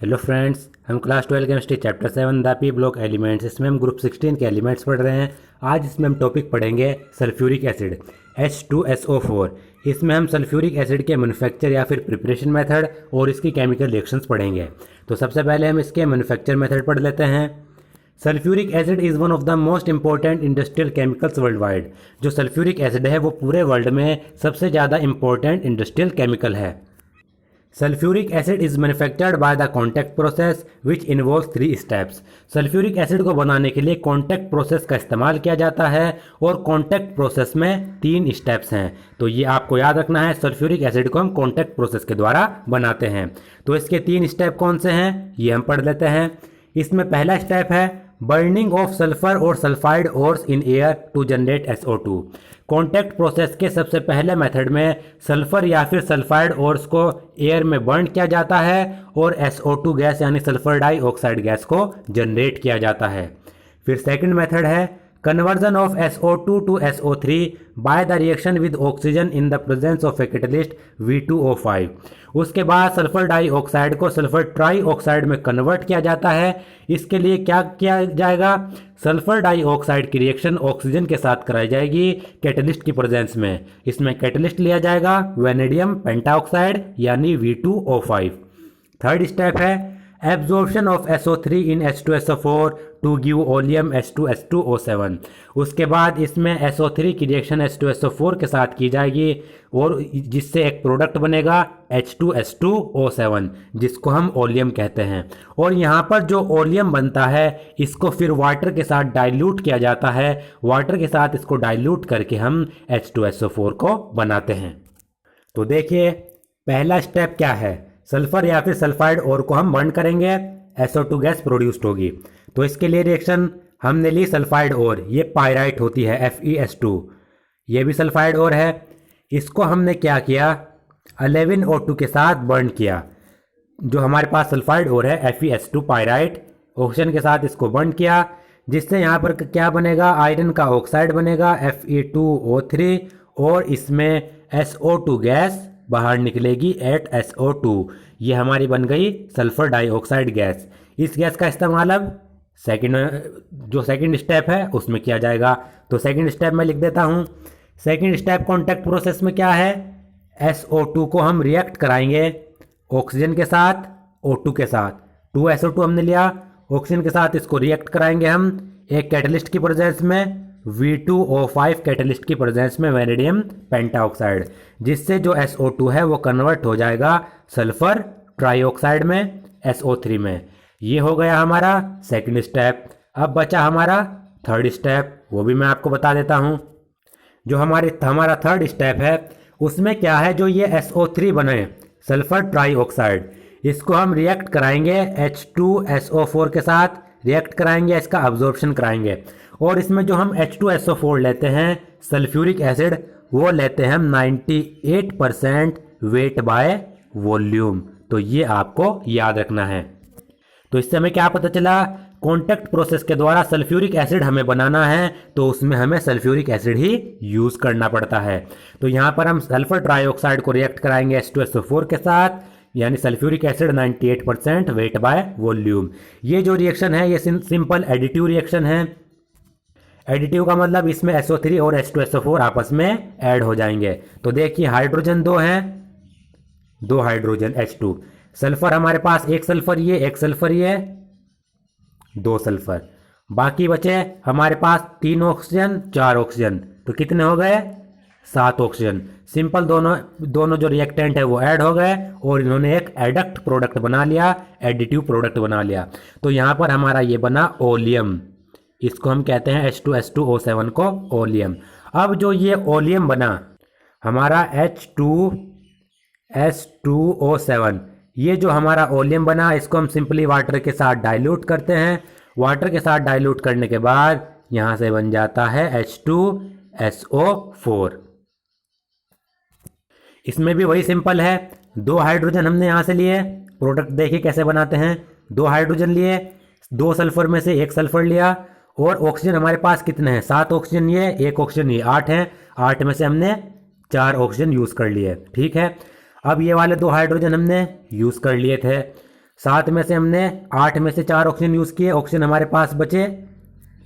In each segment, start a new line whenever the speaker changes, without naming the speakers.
Hello friends, हम class 12 chemistry chapter 7 the P block elements, इसमें हम ग्रुप 16 के एलिमेंट्स पढ़ रहे हैं। आज इसमें हम टॉपिक पढ़ेंगे सल्फ्यूरिक एसिड H2SO4। इसमें हम सल्फ्यूरिक एसिड के मैन्युफैक्चर या फिर प्रिपरेशन मेथड और इसकी केमिकल रिएक्शंस पढ़ेंगे। तो सबसे पहले हम इसके मैन्युफैक्चर मेथड पढ़ लेते हैं। Sulphuric acid is one of the most important industrial chemicals world wide. जो सल्फ्यूरिक एसिड है वो पूरे वर्ल्ड में सबसे ज़्यादा इंपॉर्टेंट इंडस्ट्रियल केमिकल है। Sulphuric acid is manufactured by the contact process which involves 3 steps. Sulphuric acid को बनाने के लिए कॉन्टैक्ट प्रोसेस का इस्तेमाल किया जाता है और कॉन्टैक्ट प्रोसेस में 3 स्टेप्स हैं। तो ये आपको याद रखना है, सल्फ्यूरिक एसिड को हम कॉन्टैक्ट प्रोसेस के द्वारा बनाते हैं। तो इसके 3 स्टेप कौन से हैं ये हम पढ़ लेते हैं। इसमें पहला स्टेप है बर्निंग ऑफ सल्फर और sulphide ores in air to generate SO2। Contact process के सबसे पहले मेथड में सल्फर या फिर सल्फाइड ओर्स को एयर में बर्न किया जाता है और SO2 गैस यानी सल्फर डाइऑक्साइड गैस को जनरेट किया जाता है। फिर सेकंड मेथड है conversion of SO2 to SO3 by the reaction with oxygen in the presence of a catalyst V2O5। उसके बाद सल्फर डाइऑक्साइड को सल्फर ट्राइऑक्साइड में कन्वर्ट किया जाता है। इसके लिए क्या किया जाएगा, सल्फर डाइऑक्साइड की रिएक्शन ऑक्सीजन के साथ कराई जाएगी कैटलिस्ट की प्रेजेंस में। इसमें कैटलिस्ट लिया जाएगा वैनेडियम पेंटाऑक्साइड यानी V2O5। थर्ड स्टेप है absorption of SO3 in H2SO4 to give oleum H2S2O7। उसके बाद इसमें SO3 की रिएक्शन H2SO4 के साथ की जाएगी और जिससे एक प्रोडक्ट बनेगा H2S2O7 जिसको हम ओलियम कहते हैं। और यहाँ पर जो ओलियम बनता है इसको फिर वाटर के साथ डाइल्यूट किया जाता है। वाटर के साथ इसको डाइल्यूट करके हम H2SO4 को बनाते हैं। तो देखिए पहला स्टेप क्या है, सल्फर या फिर सल्फाइड ओर को हम बर्न करेंगे, SO2 गैस प्रोड्यूस्ड होगी। तो इसके लिए रिएक्शन हमने ली सल्फाइड ओर, ये पायराइट होती है FeS2, ये भी सल्फाइड ओर है। इसको हमने क्या किया 11O2 के साथ बर्न किया। जो हमारे पास सल्फाइड ओर है FeS2 पायराइट, ऑक्सीजन के साथ इसको बर्न किया जिससे यहाँ पर क्या बनेगा, आयरन का ऑक्साइड बनेगा Fe2O3 और इसमें SO2 गैस बाहर निकलेगी SO2। ये हमारी बन गई सल्फर डाइऑक्साइड गैस। इस गैस का इस्तेमाल अब सेकंड स्टेप है उसमें किया जाएगा। तो सेकंड स्टेप में लिख देता हूँ। सेकंड स्टेप कॉन्टैक्ट प्रोसेस में क्या है, SO2 को हम रिएक्ट कराएंगे ऑक्सीजन के साथ, O2 के साथ। 2SO2 हमने लिया, ऑक्सीजन के साथ इसको रिएक्ट कराएंगे हम एक कैटलिस्ट की प्रेजेंस में, V2O5 कैटलिस्ट की प्रेजेंस में वैनेडियम पेंटाऑक्साइड, जिससे जो SO2 है वो कन्वर्ट हो जाएगा सल्फर ट्राइऑक्साइड में SO3 में। ये हो गया हमारा सेकंड स्टेप। अब बचा हमारा थर्ड स्टेप, वो भी मैं आपको बता देता हूँ। जो हमारा थर्ड स्टेप है उसमें क्या है, जो ये SO3 बने सल्फर ट्राइऑक्साइड, इसको हम रिएक्ट कराएंगे H2SO4 के साथ, रिएक्ट कराएंगे, इसका अब्जॉर्प्शन कराएंगे। और इसमें जो हम H2SO4 लेते हैं सल्फ्यूरिक एसिड, वो लेते हैं हम 98% वेट बाय वॉल्यूम। तो ये आपको याद रखना है। तो इससे हमें क्या पता चला, कॉन्टैक्ट प्रोसेस के द्वारा सल्फ्यूरिक एसिड हमें बनाना है तो उसमें हमें सल्फ्यूरिक एसिड ही यूज़ करना पड़ता है। तो यहाँ पर हम सल्फर ट्राइऑक्साइड को रिएक्ट कराएंगे H2SO4 के साथ, यानी sulphuric acid 98% weight by volume. ये जो रिएक्शन है ये सिंपल एडिटिव रिएक्शन है। एडिटिव का मतलब इसमें SO3 और H2SO4 आपस में ऐड हो जाएंगे। तो देखिए हाइड्रोजन 2 हैं, 2 हाइड्रोजन H2, सल्फर हमारे पास एक सल्फर ये, एक सल्फर ये, 2 सल्फर, बाकी बचे हमारे पास 3 ऑक्सीजन 4 ऑक्सीजन। तो कितने हो गए, 7 ऑक्सीजन। सिंपल दोनों जो रिएक्टेंट है वो ऐड हो गए और इन्होंने एक एडक्ट प्रोडक्ट बना लिया, एडिटिव प्रोडक्ट बना लिया। तो यहाँ पर हमारा ये बना ओलियम, इसको हम कहते हैं H2S2O7 को ओलियम। अब जो ये ओलियम बना हमारा H2S2O7, ये जो हमारा ओलियम बना इसको हम सिंपली वाटर के साथ डाइल्यूट करते हैं। वाटर के साथ डाइल्यूट करने के बाद यहाँ से बन जाता है H2SO4। इसमें भी वही सिंपल है, 2 हाइड्रोजन हमने यहाँ से लिए, प्रोडक्ट देखिए कैसे बनाते हैं। 2 हाइड्रोजन लिए, 2 सल्फर में से 1 सल्फर लिया और ऑक्सीजन हमारे पास कितने हैं, 7 ऑक्सीजन ये, 1 ऑक्सीजन ये, 8 हैं। 8 में से हमने 4 ऑक्सीजन यूज़ कर लिए, ठीक है। अब ये वाले 2 हाइड्रोजन हमने यूज़ कर लिए थे। 7 में से हमने 8 में से 4 ऑक्सीजन यूज़ किए, ऑक्सीजन हमारे पास बचे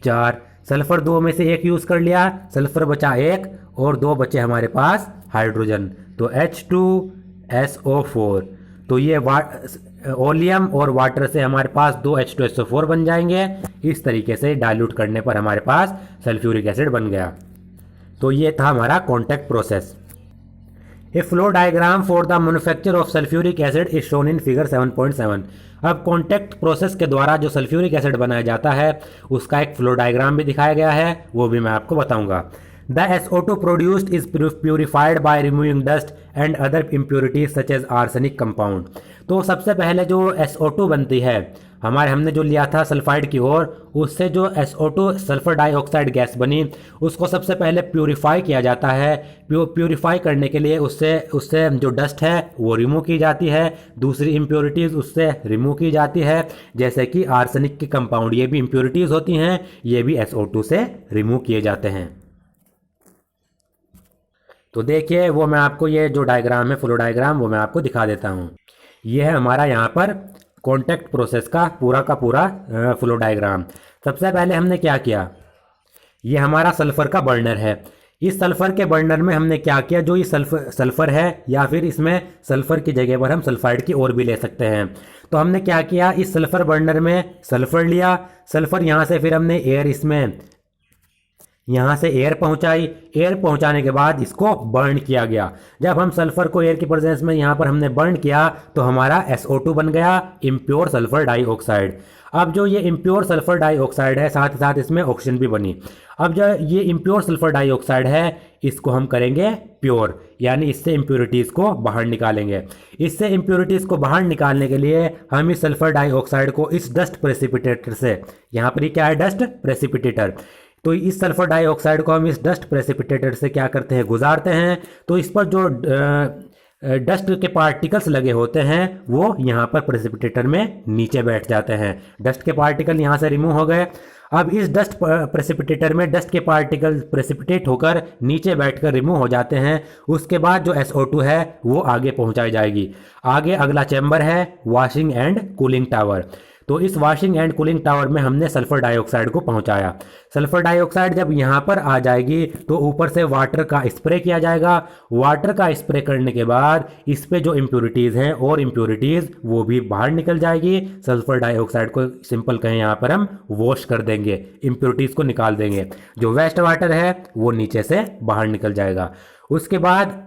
4। सल्फर 2 में से 1 यूज़ कर लिया, सल्फर बचा 1 और 2 बचे हमारे पास हाइड्रोजन, तो H2SO4। तो ये ओलियम और वाटर से हमारे पास 2 H2SO4 बन जाएंगे। इस तरीके से डाइल्यूट करने पर हमारे पास सल्फ्यूरिक एसिड बन गया। तो ये था हमारा contact process. A flow diagram for the manufacture of sulphuric acid is shown in figure 7.7। अब कॉन्टैक्ट प्रोसेस के द्वारा जो सल्फ्यूरिक एसिड बनाया जाता है उसका एक फ्लो डायग्राम भी दिखाया गया है, वो भी मैं आपको बताऊंगा। The SO2 produced is purified by removing dust and other impurities such as arsenic compound। तो सबसे पहले जो SO2 बनती है, हमने जो लिया था सल्फाइड की ओर, उससे जो SO2 सल्फर डाइऑक्साइड गैस बनी, उसको सबसे पहले प्यूरिफाई किया जाता है। प्यूरिफाई करने के लिए उससे जो डस्ट है वो रिमूव की जाती है, दूसरी इम्प्योरिटीज़ उससे रिमूव की जाती है, जैसे कि आर्सेनिक के कंपाउंड, ये भी इम्प्योरिटीज़ होती हैं, ये भी SO2 से रिमूव किए जाते हैं। तो देखिए वो मैं आपको ये जो डायग्राम है, फ्लो डायग्राम, वो मैं आपको दिखा देता हूँ। ये है हमारा यहाँ पर कॉन्टैक्ट प्रोसेस का पूरा फ्लो डायग्राम। सबसे पहले हमने क्या किया, ये हमारा सल्फर का बर्नर है। इस सल्फर के बर्नर में हमने क्या किया, जो ये सल्फर है या फिर इसमें सल्फर की जगह पर हम सल्फाइड की और भी ले सकते हैं। तो हमने क्या किया, इस सल्फर बर्नर में सल्फर लिया, सल्फर यहाँ से फिर हमने यहाँ से एयर पहुंचाई, एयर पहुंचाने के बाद इसको बर्न किया गया। जब हम सल्फर को एयर की प्रेजेंस में यहाँ पर हमने बर्न किया तो हमारा SO2 बन गया, इम्प्योर सल्फर डाइऑक्साइड। अब जो ये इम्प्योर सल्फर डाइऑक्साइड है, साथ ही साथ इसमें ऑक्सीजन भी बनी। अब जो ये इम्प्योर सल्फर डाइऑक्साइड है, इसको हम करेंगे प्योर, यानी इससे इम्प्योरिटीज़ को बाहर निकालेंगे। इससे इम्प्योरिटीज़ को बाहर निकालने के लिए हम इस सल्फर डाइऑक्साइड को इस डस्ट प्रेसिपिटेटर से, यहाँ पर ये क्या है, डस्ट प्रेसिपिटेटर, तो इस सल्फर डाइऑक्साइड को हम इस डस्ट प्रेसिपिटेटर से क्या करते हैं, गुजारते हैं। तो इस पर जो डस्ट के पार्टिकल्स लगे होते हैं वो यहाँ पर प्रेसिपिटेटर में नीचे बैठ जाते हैं। डस्ट के पार्टिकल यहाँ से रिमूव हो गए। अब इस डस्ट प्रेसिपिटेटर में डस्ट के पार्टिकल प्रेसिपिटेट होकर नीचे बैठकर रिमूव हो जाते हैं। उसके बाद जो SO2 है वो आगे पहुँचाई जाएगी। आगे अगला चैम्बर है वॉशिंग एंड कूलिंग टावर। तो इस वॉशिंग एंड कूलिंग टावर में हमने सल्फर डाइऑक्साइड को पहुंचाया। सल्फर डाइऑक्साइड जब यहाँ पर आ जाएगी तो ऊपर से वाटर का स्प्रे किया जाएगा। वाटर का स्प्रे करने के बाद इस पे जो इम्प्योरिटीज़ हैं और इम्प्योरिटीज़ वो भी बाहर निकल जाएगी। सल्फर डाइऑक्साइड को सिंपल कहें यहाँ पर हम वॉश कर देंगे, इम्प्योरिटीज़ को निकाल देंगे। जो वेस्ट वाटर है वो नीचे से बाहर निकल जाएगा। उसके बाद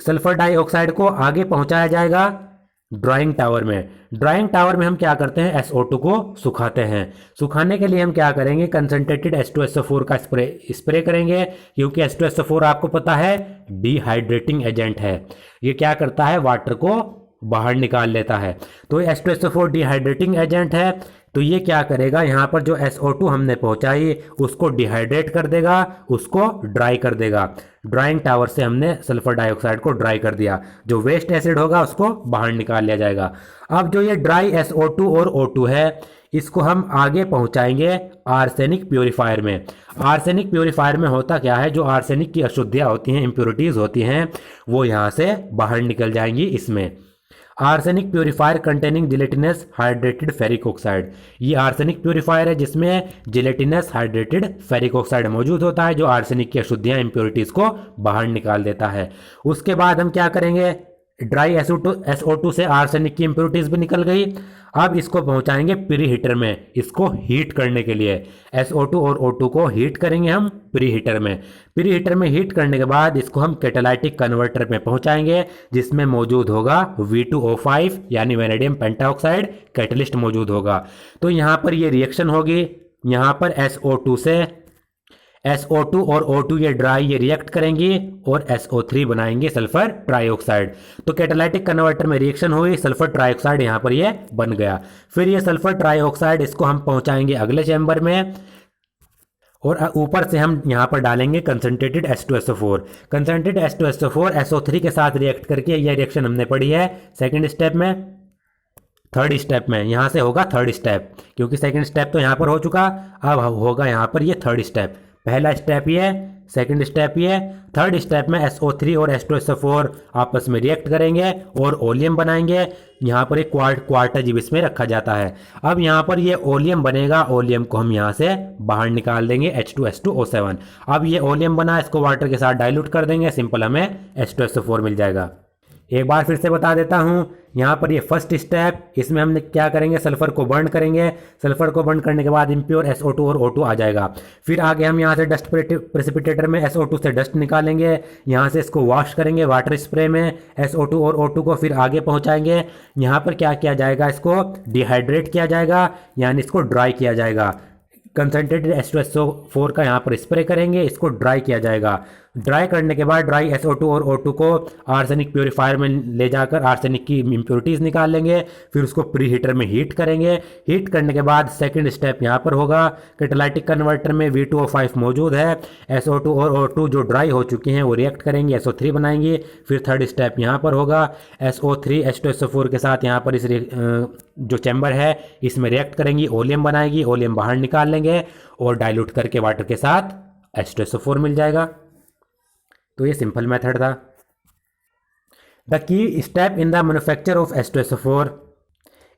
सल्फर डाइऑक्साइड को आगे पहुँचाया जाएगा ड्राइंग टावर में। ड्राइंग टावर में हम क्या करते हैं, SO2 को सुखाते हैं। सुखाने के लिए हम क्या करेंगे, कंसनट्रेटेड H2SO4 का स्प्रे करेंगे, क्योंकि H2SO4 आपको पता है डिहाइड्रेटिंग एजेंट है। ये क्या करता है, वाटर को बाहर निकाल लेता है। तो H2SO4 डिहाइड्रेटिंग एजेंट है। तो ये क्या करेगा, यहाँ पर जो SO2 हमने पहुँचाई उसको डिहाइड्रेट कर देगा, उसको ड्राई कर देगा। ड्राइंग टावर से हमने सल्फर डाइऑक्साइड को ड्राई कर दिया। जो वेस्ट एसिड होगा उसको बाहर निकाल लिया जाएगा। अब जो ये ड्राई SO2 और O2 है, इसको हम आगे पहुंचाएंगे आर्सेनिक प्योरीफायर में। आर्सेनिक प्योरीफायर में होता क्या है, जो आर्सेनिक की अशुद्धियाँ होती हैं, इम्प्योरिटीज़ होती हैं, वो यहाँ से बाहर निकल जाएंगी इसमें। Arsenic purifier containing gelatinous hydrated ferric oxide. ये आर्सेनिक प्योरीफायर है जिसमें जिलेटिनस हाइड्रेटेड फेरिक ऑक्साइड मौजूद होता है, जो आर्सेनिक की अशुद्धियाँ, इम्प्योरिटीज़ को बाहर निकाल देता है। उसके बाद हम क्या करेंगे, ड्राई SO2 से आर्सेनिक की इम्प्योरिटीज़ भी निकल गई। अब इसको पहुंचाएंगे प्री हीटर में, इसको हीट करने के लिए। SO2 और O2 को हीट करेंगे हम प्री हीटर में। प्री हीटर में हीट करने के बाद इसको हम कैटालाइटिक कन्वर्टर में पहुंचाएंगे, जिसमें मौजूद होगा V2O5 यानी वैनेडियम पेंटाऑक्साइड कैटलिस्ट मौजूद होगा। तो यहाँ पर ये रिएक्शन होगी, यहाँ पर SO2 से SO2 और O2 ये ड्राई ये रिएक्ट करेंगी और SO3 बनाएंगे सल्फर ट्राइऑक्साइड। तो कैटालाइटिक कन्वर्टर में रिएक्शन हुई, सल्फर ट्राइऑक्साइड यहाँ पर ये बन गया। फिर ये सल्फर ट्राइऑक्साइड इसको हम पहुँचाएंगे अगले चैम्बर में, और ऊपर से हम यहाँ पर डालेंगे concentrated H2SO4। Concentrated H2SO4 SO3 के साथ रिएक्ट करके, यह रिएक्शन हमने पढ़ी है सेकेंड स्टेप में, थर्ड स्टेप में, यहाँ से होगा थर्ड स्टेप, क्योंकि सेकेंड स्टेप तो यहाँ पर हो चुका, अब होगा यहाँ पर ये थर्ड स्टेप। पहला स्टेप ये सेकंड स्टेप ये। थर्ड स्टेप में SO3 और H2SO4 आपस में रिएक्ट करेंगे और ओलियम बनाएंगे। यहाँ पर एक क्वार्टर जीव इसमें रखा जाता है। अब यहाँ पर ये ओलियम बनेगा, ओलियम को हम यहाँ से बाहर निकाल देंगे H2H2O7। अब ये ओलियम बना, इसको वाटर के साथ डाइल्यूट कर देंगे, सिंपल हमें H2SO4 मिल जाएगा। एक बार फिर से बता देता हूँ, यहाँ पर ये फर्स्ट स्टेप, इसमें हम क्या करेंगे, सल्फर को बर्न करेंगे। सल्फर को बर्न करने के बाद इम्प्योर SO2 और O2 आ जाएगा। फिर आगे हम यहाँ से डस्ट प्रेसिपिटेटर में SO2 से डस्ट निकालेंगे, यहाँ से इसको वॉश करेंगे वाटर स्प्रे में, SO2 और O2 को फिर आगे पहुँचाएंगे। यहाँ पर क्या किया जाएगा, इसको डिहाइड्रेट किया जाएगा, यानी इसको ड्राई किया जाएगा। कंसनट्रेटेड H2SO4 का यहाँ पर स्प्रे करेंगे, इसको ड्राई किया जाएगा। ड्राई करने के बाद ड्राई SO2 और O2 को आर्सेनिक प्योरीफायर में ले जाकर आर्सेनिक की इम्प्योरिटीज़ निकाल लेंगे। फिर उसको प्री हीटर में हीट करेंगे। हीट करने के बाद सेकंड स्टेप यहाँ पर होगा, कैटालाइटिक कन्वर्टर में V2O5 मौजूद है। SO2 और O2 जो ड्राई हो चुके हैं वो रिएक्ट करेंगे, SO3 बनाएंगे। फिर थर्ड स्टेप यहाँ पर होगा, SO3 H2SO4 के साथ यहाँ पर इस जो चैम्बर है इसमें रिएक्ट करेंगी, ओलियम बनाएगी, ओलियम बाहर निकाल लेंगे और डाइल्यूट करके वाटर के साथ H2SO4 मिल जाएगा। तो ये सिंपल मेथड था। The key step in the manufacture of H2SO4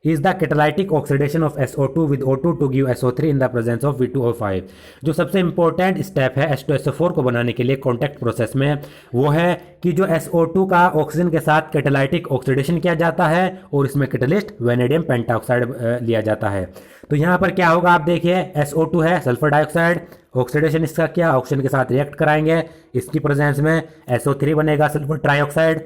is the catalytic oxidation of SO2 with O2 to give SO3 in the presence of V2O5। जो सबसे इंपॉर्टेंट स्टेप है H2SO4 को बनाने के लिए कॉन्टैक्ट प्रोसेस में, वो है कि जो SO2 का ऑक्सीजन के साथ कैटालाइटिक ऑक्सीडेशन किया जाता है और इसमें कैटलिस्ट वेनेडियम पेंटाऑक्साइड लिया जाता है। तो यहाँ पर क्या होगा, आप देखिए, SO2 है सल्फर डाइऑक्साइड, ऑक्सीडेशन इसका क्या, ऑक्सीजन के साथ रिएक्ट कराएंगे, इसकी प्रेजेंस में SO3 बनेगा सल्फर ट्राइऑक्साइड।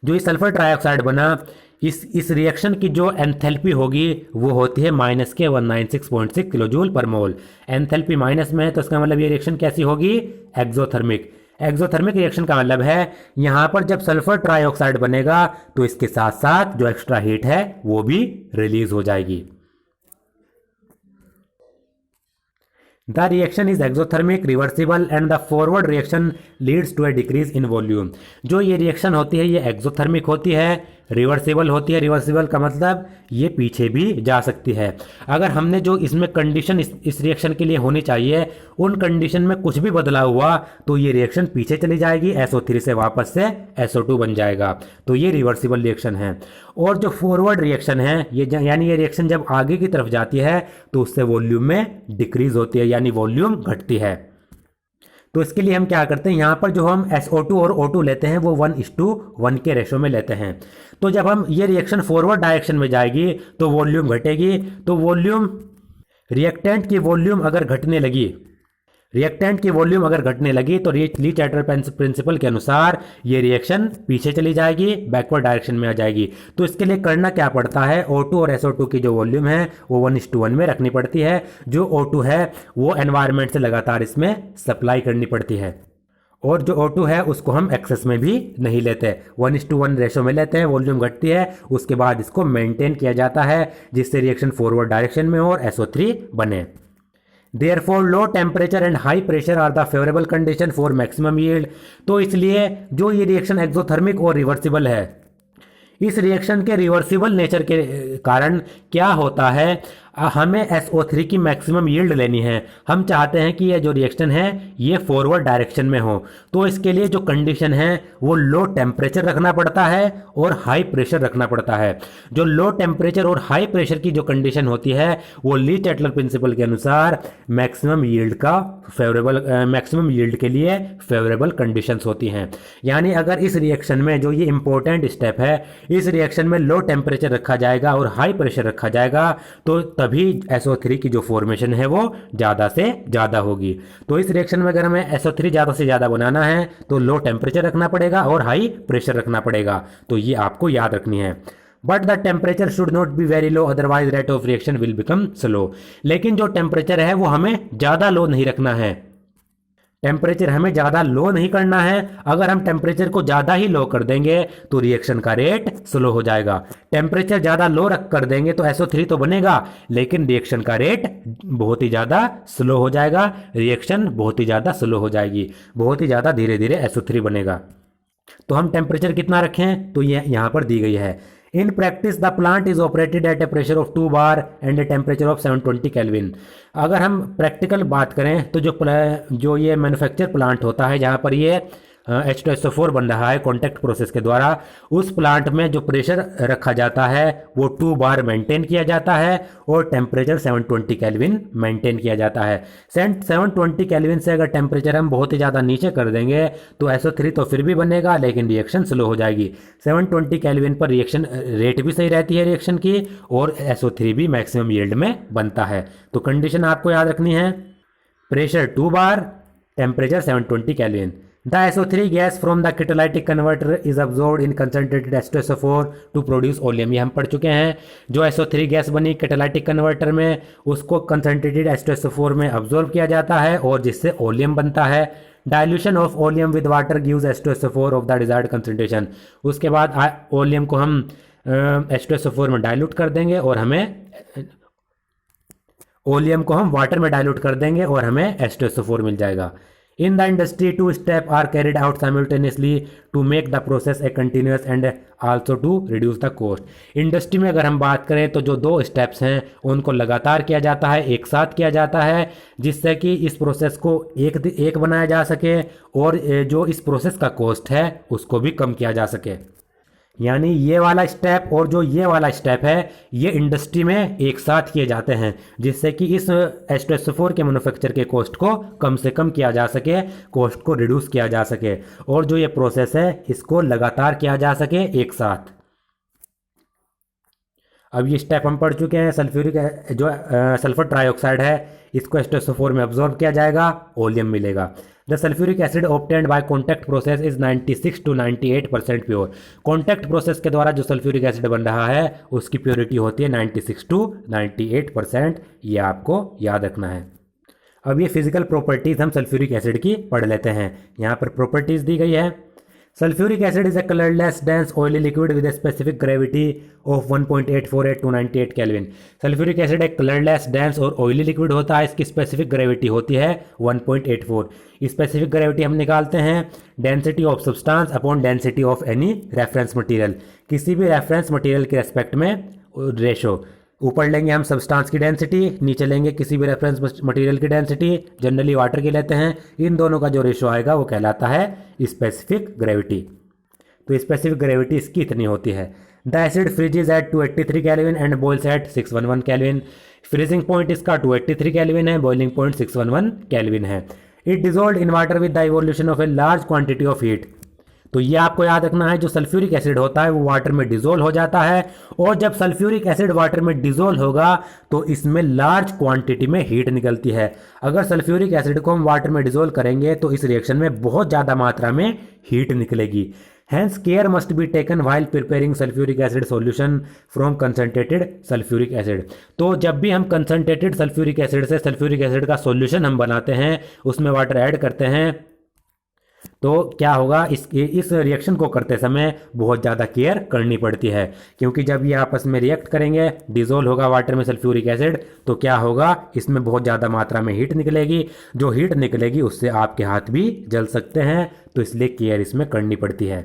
जो ये सल्फर ट्राइऑक्साइड बना, इस रिएक्शन की जो एंथैल्पी होगी वो होती है -196.6 किलोजूल पर मोल। एंथैल्पी माइनस में है तो इसका मतलब ये रिएक्शन कैसी होगी, एक्सोथर्मिक। एक्सोथर्मिक रिएक्शन का मतलब है यहाँ पर जब सल्फर ट्राइऑक्साइड बनेगा तो इसके साथ साथ जो एक्स्ट्रा हीट है वो भी रिलीज हो जाएगी। The reaction is exothermic, reversible and the forward reaction leads to a decrease in volume। जो ये रिएक्शन होती है ये एक्सोथर्मिक होती है, रिवर्सिबल होती है। रिवर्सिबल का मतलब ये पीछे भी जा सकती है। अगर हमने जो इसमें कंडीशन इस रिएक्शन के लिए होनी चाहिए उन कंडीशन में कुछ भी बदलाव हुआ तो ये रिएक्शन पीछे चली जाएगी, SO3 से वापस से SO2 बन जाएगा। तो ये रिवर्सिबल रिएक्शन है। और जो फॉरवर्ड रिएक्शन है ये यानी ये रिएक्शन जब आगे की तरफ जाती है तो उससे वॉल्यूम में डिक्रीज होती है, यानी वॉल्यूम घटती है। तो इसके लिए हम क्या करते हैं, यहाँ पर जो हम SO2 और O2 लेते हैं वो 1:1 के रेशो में लेते हैं। तो जब हम ये रिएक्शन फॉरवर्ड डायरेक्शन में जाएगी तो वॉल्यूम घटेगी। तो वॉल्यूम रिएक्टेंट की वॉल्यूम अगर घटने लगी तो ली चार्टर प्रिंसिपल के अनुसार ये रिएक्शन पीछे चली जाएगी, बैकवर्ड डायरेक्शन में आ जाएगी। तो इसके लिए करना क्या पड़ता है, O2 और SO2 की जो वॉल्यूम है वो 1:1 में रखनी पड़ती है। जो O2 है वो एनवायरनमेंट से लगातार इसमें सप्लाई करनी पड़ती है और जो O2 है उसको हम एक्सेस में भी नहीं लेते, 1:1 रेशो में लेते हैं। वॉल्यूम घटती है, उसके बाद इसको मेंटेन किया जाता है जिससे रिएक्शन फॉरवर्ड डायरेक्शन में और SO3 बने। Therefore, low temperature and high pressure are the favorable condition for maximum yield। तो इसलिए जो ये रिएक्शन एक्सोथर्मिक और रिवर्सिबल है, इस रिएक्शन के रिवर्सिबल नेचर के कारण क्या होता है, हमें SO3 की मैक्सिमम यील्ड लेनी है। हम चाहते हैं कि ये जो रिएक्शन है ये फॉरवर्ड डायरेक्शन में हो। तो इसके लिए जो कंडीशन है वो लो टेम्परेचर रखना पड़ता है और हाई प्रेशर रखना पड़ता है। जो लो टेम्परेचर और हाई प्रेशर की जो कंडीशन होती है वो ली चैटलर प्रिंसिपल के अनुसार मैक्सिमम यील्ड के लिए फेवरेबल कंडीशंस होती हैं। यानी अगर इस रिएक्शन में जो ये इंपॉर्टेंट स्टेप है, इस रिएक्शन में लो टेम्परेचर रखा जाएगा और हाई प्रेशर रखा जाएगा तो तभी SO3 की जो फॉर्मेशन है वो ज़्यादा से ज़्यादा होगी। तो इस रिएक्शन में अगर हमें SO3 ज़्यादा से ज़्यादा बनाना है तो लो टेम्परेचर रखना पड़ेगा और हाई प्रेशर रखना पड़ेगा। तो ये आपको याद रखनी है। But the temperature should not be very low, otherwise rate of reaction will become slow. लेकिन जो टेम्परेचर है वो हमें ज़्यादा लो नहीं रखना है, टेम्परेचर हमें ज़्यादा लो नहीं करना है। अगर हम टेम्परेचर को ज़्यादा ही लो कर देंगे तो रिएक्शन का रेट स्लो हो जाएगा। टेम्परेचर ज़्यादा लो रख कर देंगे तो SO3 तो बनेगा लेकिन रिएक्शन का रेट बहुत ही ज़्यादा स्लो हो जाएगा, रिएक्शन बहुत ही ज़्यादा स्लो हो जाएगी, बहुत ही ज़्यादा धीरे धीरे SO3 बनेगा। तो हम टेम्परेचर कितना रखें, तो ये यहाँ पर दी गई है। In practice the plant is operated at A pressure of 2 bar and a temperature of 720 kelvin. अगर हम प्रैक्टिकल बात करें तो जो ये मैन्युफैक्चर प्लांट होता है जहाँ पर ये H2SO4 बन रहा है कॉन्टैक्ट प्रोसेस के द्वारा, उस प्लांट में जो प्रेशर रखा जाता है वो 2 बार मेंटेन किया जाता है और टेम्परेचर 720 केल्विन मेंटेन किया जाता है। 720 केल्विन से अगर टेम्परेचर हम बहुत ही ज़्यादा नीचे कर देंगे तो SO3 तो फिर भी बनेगा लेकिन रिएक्शन स्लो हो जाएगी। 720 केल्विन पर रिएक्शन रेट भी सही रहती है रिएक्शन की और SO3 भी मैक्सिमम यील्ड में बनता है। तो कंडीशन आपको याद रखनी है, pressure 2 bar, temperature 720 kelvin. The SO3 gas from the catalytic converter is absorbed in concentrated H2SO4 to produce oleum। ये हम पढ़ चुके हैं। जो SO3 गैस बनी कैटालाइटिक कन्वर्टर में उसको कंसनट्रेटेड H2SO4 में अब्जॉर्ब किया जाता है और जिससे ओलियम बनता है। Dilution of oleum with water gives H2SO4 of the desired concentration. उसके बाद ओलियम को हम H2SO4 में डाइल्यूट कर देंगे और हमें ओलियम को हम वाटर में डाइल्यूट कर देंगे और हमें H2SO4 मिल जाएगा। In the industry, 2 steps are carried out simultaneously to make the process a continuous and also to reduce the cost। Industry में अगर हम बात करें तो जो 2 स्टेप्स हैं उनको लगातार किया जाता है, एक साथ किया जाता है, जिससे कि इस प्रोसेस को एक बनाया जा सके और जो इस प्रोसेस का कॉस्ट है उसको भी कम किया जा सके। यानी ये वाला स्टेप और जो ये वाला स्टेप है ये इंडस्ट्री में एक साथ किए जाते हैं जिससे कि इस H2SO4 के मैन्युफैक्चर के कॉस्ट को कम से कम किया जा सके, कॉस्ट को रिड्यूस किया जा सके और जो ये प्रोसेस है इसको लगातार किया जा सके एक साथ। अब ये स्टेप हम पढ़ चुके हैं। सल्फ्यूरिक जो सल्फर ट्राइऑक्साइड है इसको H2SO4 में अब्जॉर्ब किया जाएगा, ओलियम मिलेगा। The sulphuric acid obtained by contact process is 96 to 98% pure. Contact process के द्वारा जो सल्फ्यूरिक एसिड बन रहा है उसकी प्योरिटी होती है 96 to 98%। ये आपको याद रखना है। अब ये फिजिकल प्रॉपर्टीज हम सल्फ्यूरिक एसिड की पढ़ लेते हैं। यहाँ पर प्रॉपर्टीज दी गई है। Sulphuric acid is A colourless dense oily liquid with a specific gravity of 1.848 to 98 kelvin. Sulphuric acid एक कलरलेस डेंस और ऑयली लिक्विड होता है, इसकी स्पेसिफिक ग्रेविटी होती है 1.84। स्पेसिफिक ग्रेविटी हम निकालते हैं density of substance upon density of any reference material. किसी भी रेफरेंस मटेरियल के रेस्पेक्ट में रेशो, ऊपर लेंगे हम सब्सटेंस की डेंसिटी, नीचे लेंगे किसी भी रेफरेंस मटेरियल की डेंसिटी, जनरली वाटर की लेते हैं। इन दोनों का जो रेशो आएगा वो कहलाता है स्पेसिफिक ग्रेविटी। तो स्पेसिफिक ग्रेविटी इसकी इतनी होती है। The acid freezes at 283 kelvin and boils at 611 kelvin. Freezing point इसका 283 केल्विन है, बॉइलिंग पॉइंट 611 केल्विन है। It dissolve in water with the evolution of a large quantity of heat. तो ये आपको याद रखना है, जो सल्फ्यूरिक एसिड होता है वो वाटर में डिजोल्व हो जाता है और जब सल्फ्यूरिक एसिड वाटर में डिजोल्व होगा तो इसमें लार्ज क्वांटिटी में हीट निकलती है। अगर सल्फ्यूरिक एसिड को हम वाटर में डिजोल्व करेंगे तो इस रिएक्शन में बहुत ज़्यादा मात्रा में हीट निकलेगी। Hence care must be taken while preparing sulfuric acid solution from concentrated sulfuric acid। तो जब भी हम कंसनट्रेटेड सल्फ्यूरिक एसिड से सल्फ्यूरिक एसिड का सॉल्यूशन हम बनाते हैं, उसमें वाटर ऐड करते हैं, तो क्या होगा, इस रिएक्शन को करते समय बहुत ज़्यादा केयर करनी पड़ती है, क्योंकि जब ये आपस में रिएक्ट करेंगे, डिजोल्व होगा वाटर में सल्फ्यूरिक एसिड, तो क्या होगा, इसमें बहुत ज़्यादा मात्रा में हीट निकलेगी। जो हीट निकलेगी उससे आपके हाथ भी जल सकते हैं, तो इसलिए केयर इसमें करनी पड़ती है।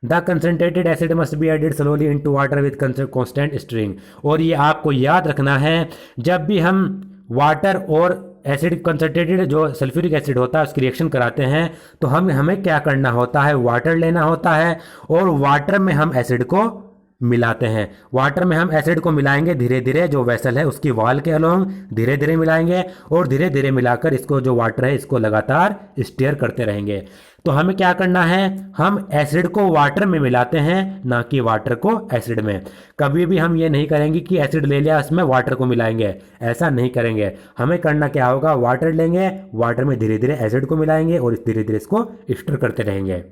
The concentrated acid must be added slowly into water with constant stirring. और ये आपको याद रखना है, जब भी हम वाटर और एसिड कंसनट्रेटेड जो सल्फ्यूरिक एसिड होता है उसकी रिएक्शन कराते हैं तो हमें क्या करना होता है, वाटर लेना होता है और वाटर में हम एसिड को मिलाते हैं। वाटर में हम एसिड को मिलाएंगे धीरे धीरे, जो वेसल है उसकी वॉल के अलोंग धीरे धीरे मिलाएंगे और धीरे धीरे मिलाकर इसको जो वाटर है इसको लगातार स्टीयर करते रहेंगे। तो हमें क्या करना है, हम एसिड को वाटर में मिलाते हैं, ना कि वाटर को एसिड में। कभी भी हम ये नहीं करेंगे कि एसिड ले लिया इसमें वाटर को मिलाएंगे, ऐसा नहीं करेंगे। हमें करना क्या होगा, वाटर लेंगे, वाटर में धीरे धीरे एसिड को मिलाएंगे और धीरे धीरे इसको स्टीयर करते रहेंगे।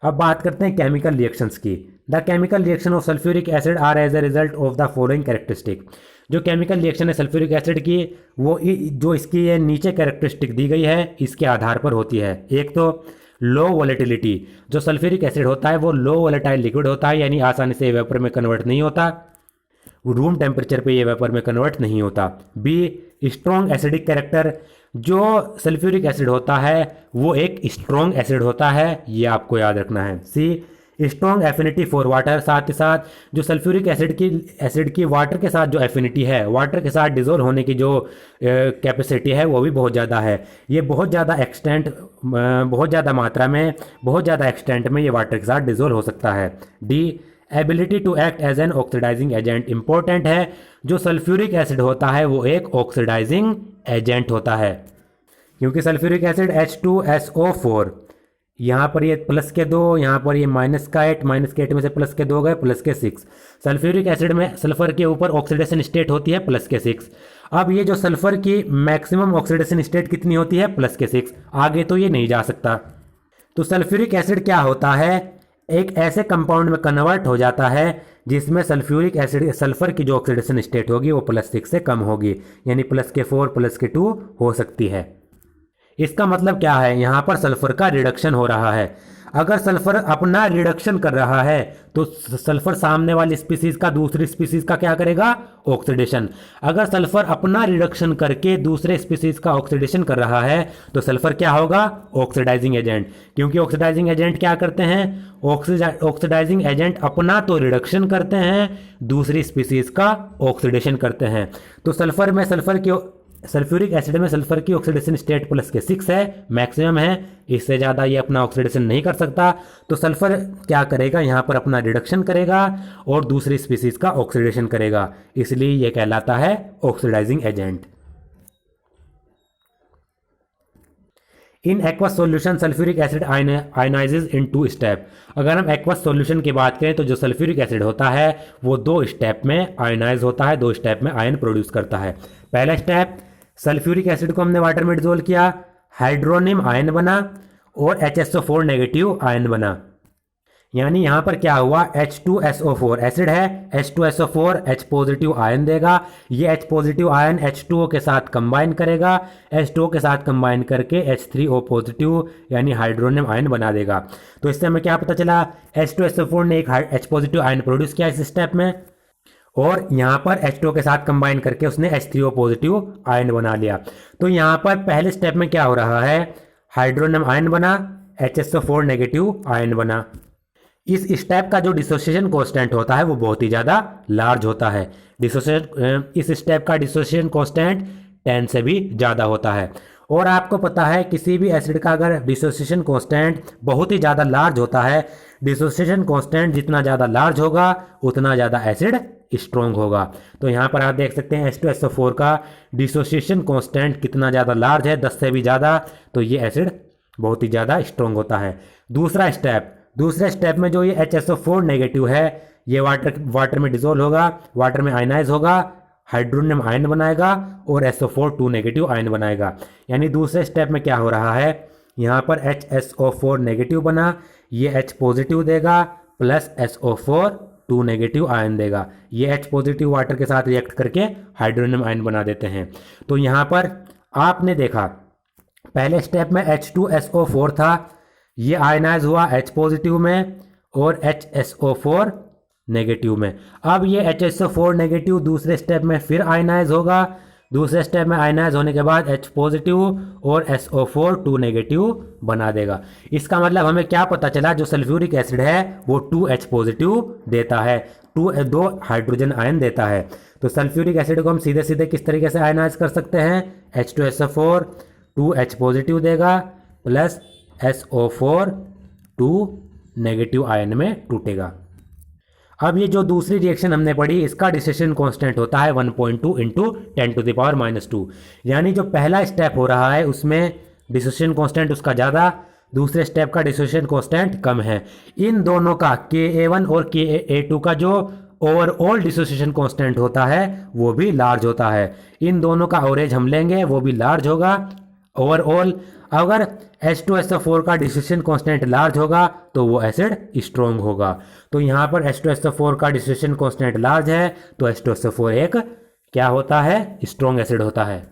अब बात करते हैं केमिकल रिएक्शंस की। The chemical reaction of sulphuric acid are as a result of the following characteristic. जो केमिकल रिएक्शन है सल्फ्यूरिक एसिड की, वो जो इसकी ये नीचे कैरेक्टरिस्टिक दी गई है इसके आधार पर होती है। एक तो लो वोलेटिलिटी, जो सल्फ्यूरिक एसिड होता है वो लो वोलेटाइल लिक्विड होता है, यानी आसानी से वेपर में कन्वर्ट नहीं होता, रूम टेम्परेचर पे ये वेपर में कन्वर्ट नहीं होता। बी स्ट्रॉन्ग एसिडिक कैरेक्टर, जो सल्फ्यूरिक एसिड होता है वो एक स्ट्रॉन्ग एसिड होता है, ये आपको याद रखना है। सी स्ट्रॉन्ग एफिनिटी फॉर वाटर, साथ ही साथ जो सल्फ्यूरिक एसिड की वाटर के साथ जो एफिनिटी है, वाटर के साथ डिजोल्व होने की जो कैपेसिटी है वो भी बहुत ज़्यादा है। ये बहुत ज़्यादा एक्सटेंट में ये वाटर के साथ डिजोल्व हो सकता है। D, ability to act as an oxidising agent, important है। जो सल्फ्यूरिक एसिड होता है वो एक ऑक्सीडाइजिंग एजेंट होता है, क्योंकि सल्फ्यूरिक एसिड H2SO4, यहाँ पर ये प्लस के 2, यहाँ पर ये माइनस के 8 में से प्लस के 2 गए, प्लस के 6। सल्फ्यूरिक एसिड में सल्फर के ऊपर ऑक्सीडेशन स्टेट होती है प्लस के 6। अब ये जो सल्फर की मैक्सिमम ऑक्सीडेशन स्टेट कितनी होती है, प्लस के 6, आगे तो ये नहीं जा सकता। तो सल्फ्यूरिक एसिड क्या होता है, एक ऐसे कंपाउंड में कन्वर्ट हो जाता है जिसमें सल्फ्यूरिक एसिड सल्फर की जो ऑक्सीडेशन स्टेट होगी वो प्लस 6 से कम होगी, यानी प्लस के 4 प्लस के 2 हो सकती है। इसका मतलब क्या है, यहाँ पर सल्फर का रिडक्शन हो रहा है। अगर सल्फर अपना रिडक्शन कर रहा है तो सल्फर सामने वाली स्पीसीज का दूसरी स्पीसीज का क्या करेगा, ऑक्सीडेशन। अगर सल्फर अपना रिडक्शन करके दूसरे स्पीसीज का ऑक्सीडेशन कर रहा है तो सल्फर क्या होगा, ऑक्सीडाइजिंग एजेंट। क्योंकि ऑक्सीडाइजिंग एजेंट क्या करते हैं, ऑक्सीडाइजिंग एजेंट अपना तो रिडक्शन करते हैं, दूसरी स्पीसीज का ऑक्सीडेशन करते हैं। तो सल्फ्यूरिक एसिड में सल्फर की ऑक्सीडेशन स्टेट प्लस के 6 है, मैक्सिमम है, इससे ज़्यादा ये अपना ऑक्सीडेशन नहीं कर सकता। तो सल्फर क्या करेगा, यहाँ पर अपना रिडक्शन करेगा और दूसरी स्पीसीज का ऑक्सीडेशन करेगा, इसलिए ये कहलाता है oxidizing agent. In aqueous solution sulphuric acid ionizes in 2 step. अगर हम एक्वस सॉल्यूशन की बात करें तो जो सल्फ्यूरिक एसिड होता है वो 2 स्टेप में आयनाइज होता है, 2 स्टेप में आयन प्रोड्यूस करता है। पहला स्टेप, सल्फ्यूरिक एसिड को हमने वाटर में डिजोल्व किया, हाइड्रोनियम आयन बना और HSO4 नेगेटिव आयन बना। यानी यहाँ पर क्या हुआ, H2SO4 एसिड है, H2SO4 H पॉजिटिव आयन देगा, ये H पॉजिटिव आयन H2O के साथ कंबाइन करेगा, H2O के साथ कंबाइन करके H3O पॉजिटिव यानी हाइड्रोनियम आयन बना देगा। तो इससे हमें क्या पता चला, H2SO4 ने एक H पॉजिटिव आयन प्रोड्यूस किया इस स्टेप में, और यहाँ पर H2O के साथ कंबाइन करके उसने H3O पॉजिटिव आयन बना लिया। तो यहाँ पर पहले स्टेप में क्या हो रहा है, हाइड्रोनियम आयन बना, HSO4 नेगेटिव आयन बना। इस स्टेप का जो डिसोसिएशन कांस्टेंट होता है वो बहुत ही ज़्यादा लार्ज होता है। इस स्टेप का डिसोसिएशन कांस्टेंट 10 से भी ज़्यादा होता है। और आपको पता है किसी भी एसिड का अगर डिसोसिएशन कांस्टेंट बहुत ही ज़्यादा लार्ज होता है, डिसोसिएशन कांस्टेंट जितना ज़्यादा लार्ज होगा उतना ज़्यादा एसिड स्ट्रॉन्ग होगा। तो यहाँ पर आप देख सकते हैं H2SO4 का डिसोसिएशन कांस्टेंट कितना ज़्यादा लार्ज है, 10 से भी ज़्यादा, तो ये एसिड बहुत ही ज़्यादा स्ट्रॉन्ग होता है। दूसरे स्टेप में जो ये HSO4 नेगेटिव है ये वाटर में डिजोल्व होगा, वाटर में आयनाइज होगा, हाइड्रोनियम आयन बनाएगा और SO4 2 नेगेटिव आयन बनाएगा। यानी दूसरे स्टेप में क्या हो रहा है, यहाँ पर HSO4 नेगेटिव बना, ये H पॉजिटिव देगा प्लस SO4 2 नेगेटिव आयन देगा, ये H पॉजिटिव वाटर के साथ रिएक्ट करके हाइड्रोनियम आयन बना देते हैं। तो यहाँ पर आपने देखा पहले स्टेप में H2SO4 था, ये आयनाइज हुआ H पॉजिटिव में और HSO4 नेगेटिव में। अब ये HSO4 नेगेटिव दूसरे स्टेप में फिर आयनाइज होगा, दूसरे स्टेप में आयनाइज होने के बाद H पॉजिटिव और SO4 2 नेगेटिव बना देगा। इसका मतलब हमें क्या पता चला, जो सल्फ्यूरिक एसिड है वो 2H पॉजिटिव देता है, 2 हाइड्रोजन आयन देता है। तो सल्फ्यूरिक एसिड को हम सीधे सीधे किस तरीके से आयनाइज कर सकते हैं, H2SO4 2H पॉजिटिव देगा प्लस SO4 2 नेगेटिव आयन में टूटेगा। अब ये जो दूसरी रिएक्शन हमने पढ़ी इसका डिसोसिएशन कांस्टेंट होता है 1.2 इंटू 10⁻²। यानी जो पहला स्टेप हो रहा है उसमें डिसोसिएशन कांस्टेंट उसका ज़्यादा, दूसरे स्टेप का डिसोसिएशन कांस्टेंट कम है। इन दोनों का Ka1 और Ka2 का जो ओवरऑल डिसोसिएशन कांस्टेंट होता है वो भी लार्ज होता है। इन दोनों का एवरेज हम लेंगे वो भी लार्ज होगा ओवरऑल। अगर H2SO4 का डिसोसिएशन कांस्टेंट लार्ज होगा तो वो एसिड स्ट्रॉन्ग होगा। तो यहाँ पर H2SO4 का डिसोसिएशन कांस्टेंट लार्ज है तो H2SO4 एक क्या होता है, स्ट्रॉन्ग एसिड होता है।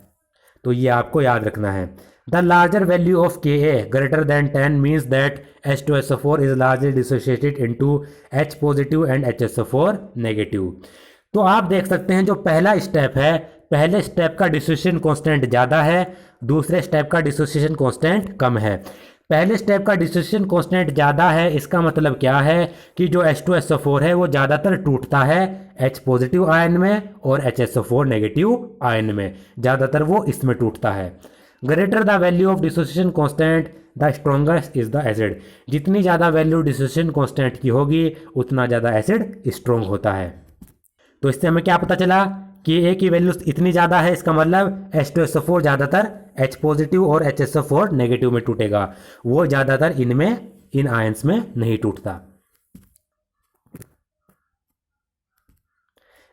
तो ये आपको याद रखना है। The larger value of Ka greater than 10 means that H2SO4 is largely dissociated into H positive and HSO4 negative। तो आप देख सकते हैं जो पहला स्टेप है, पहले स्टेप का डिसोसिएशन कांस्टेंट ज़्यादा है, दूसरे स्टेप का डिसोसिएशन कांस्टेंट कम है। पहले स्टेप का डिसोसिएशन कांस्टेंट ज़्यादा है, इसका मतलब क्या है कि जो H2SO4 है वो ज़्यादातर टूटता है H पॉजिटिव आयन में और HSO4 नेगेटिव आयन में, ज़्यादातर वो इसमें टूटता है। Greater the value of dissociation constant the strongest is the acid. जितनी ज़्यादा वैल्यू डिसोसिएशन कांस्टेंट की होगी उतना ज़्यादा एसिड स्ट्रोंग होता है। तो इससे हमें क्या पता चला कि ए की वैल्यू इतनी ज़्यादा है, इसका मतलब H2SO4 ज़्यादातर H पॉजिटिव और HSO4 नेगेटिव में टूटेगा, वो ज़्यादातर इन आयंस में नहीं टूटता।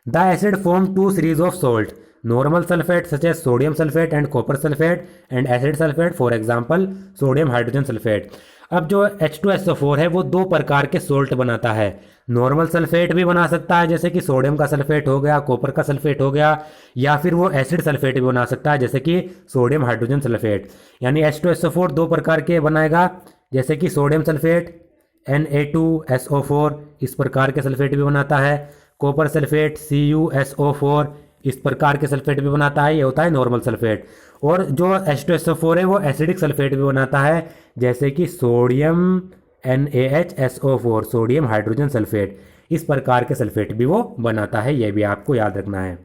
The acid form two series of salt, normal sulfate such as sodium sulfate and copper sulfate and acid sulfate, for example sodium hydrogen sulfate। अब जो H2SO4 है वो दो प्रकार के सोल्ट बनाता है। नॉर्मल सल्फेट भी बना सकता है जैसे कि सोडियम का सल्फेट हो गया, कॉपर का सल्फेट हो गया, या फिर वो एसिड सल्फेट भी बना सकता है जैसे कि सोडियम हाइड्रोजन सल्फेट। यानी H2SO4 दो प्रकार के बनाएगा, जैसे कि सोडियम सल्फेट Na2SO4 इस प्रकार के सल्फेट भी बनाता है, कॉपर सल्फेट CuSO4 इस प्रकार के सल्फेट भी बनाता है, ये होता है नॉर्मल सल्फेट। और जो H2SO4 है वो एसिडिक सल्फेट भी बनाता है जैसे कि sodium NaHSO4 sodium hydrogen sulphate, इस प्रकार के सल्फेट भी वो बनाता है, ये भी आपको याद रखना है।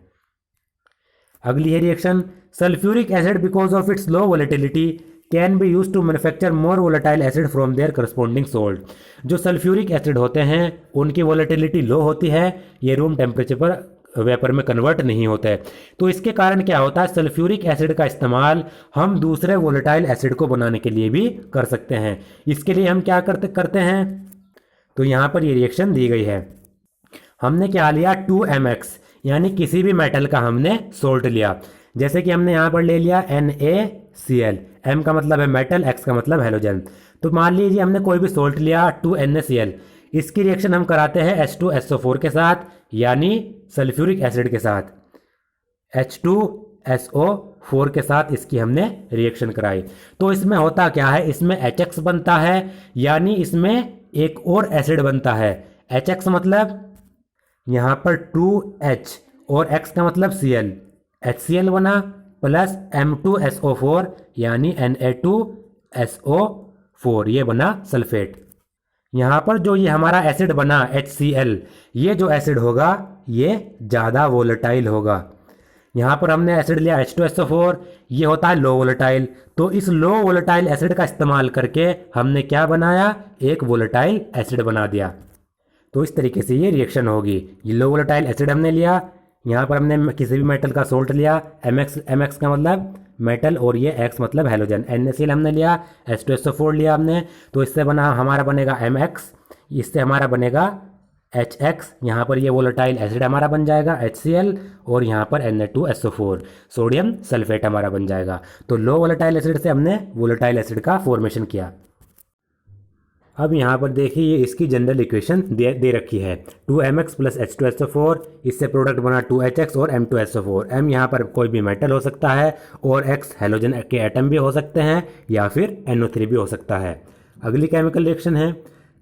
अगली है reaction sulphuric acid because of its low volatility can be use to manufacture more volatile acid from their corresponding salt. जो सल्फ्यूरिक एसिड होते हैं उनकी वोलेटिलिटी लो होती है, ये रूम टेम्परेचर पर वेपर में कन्वर्ट नहीं होते हैं। तो इसके कारण क्या होता है, सल्फ्यूरिक एसिड का इस्तेमाल हम दूसरे वोलेटाइल एसिड को बनाने के लिए भी कर सकते हैं। इसके लिए हम क्या करते हैं, तो यहाँ पर ये रिएक्शन दी गई है। हमने क्या लिया 2mx, यानी किसी भी मेटल का हमने सोल्ट लिया, जैसे कि हमने यहाँ पर ले लिया NaCl, M का मतलब है मेटल, X का मतलब हैलोजन। तो मान लीजिए हमने कोई भी सोल्ट लिया 2NaCl, इसकी रिएक्शन हम कराते हैं H2SO4 के साथ, यानी सल्फ्यूरिक एसिड के साथ। H2SO4 के साथ इसकी हमने रिएक्शन कराई, तो इसमें होता क्या है, इसमें HX बनता है, यानी इसमें एक और एसिड बनता है। HX मतलब यहाँ पर 2H और X का मतलब Cl, HCl बना प्लस M2SO4 यानी Na2SO4, ये बना सल्फेट। यहाँ पर जो ये हमारा एसिड बना HCl, ये जो एसिड होगा ये ज़्यादा वोलेटाइल होगा। यहाँ पर हमने एसिड लिया H2SO4, ये होता है लो वोलेटाइल, तो इस लो वोलेटाइल एसिड का इस्तेमाल करके हमने क्या बनाया, एक वोलेटाइल एसिड बना दिया। तो इस तरीके से ये रिएक्शन होगी। ये लो वोलेटाइल एसिड हमने लिया, यहाँ पर हमने किसी भी मेटल का सोल्ट लिया, MX का मतलब मेटल और ये X मतलब हैलोजन, NaCl हमने लिया, H2SO4 लिया हमने, तो इससे हमारा बनेगा MX, इससे हमारा बनेगा HX, यहाँ पर ये वोलेटाइल एसिड हमारा बन जाएगा HCl, और यहाँ पर Na2SO4 सोडियम सल्फेट हमारा बन जाएगा। तो लो वोलेटाइल एसिड से हमने वोलेटाइल एसिड का फॉर्मेशन किया। अब यहाँ पर देखिए ये इसकी जनरल इक्वेशन दे रखी है 2mx प्लस H2SO4, इससे प्रोडक्ट बना 2HX और M2SO4। M यहाँ पर कोई भी मेटल हो सकता है और X हैलोजन के एटम भी हो सकते हैं या फिर NO3 भी हो सकता है। अगली केमिकल रिएक्शन है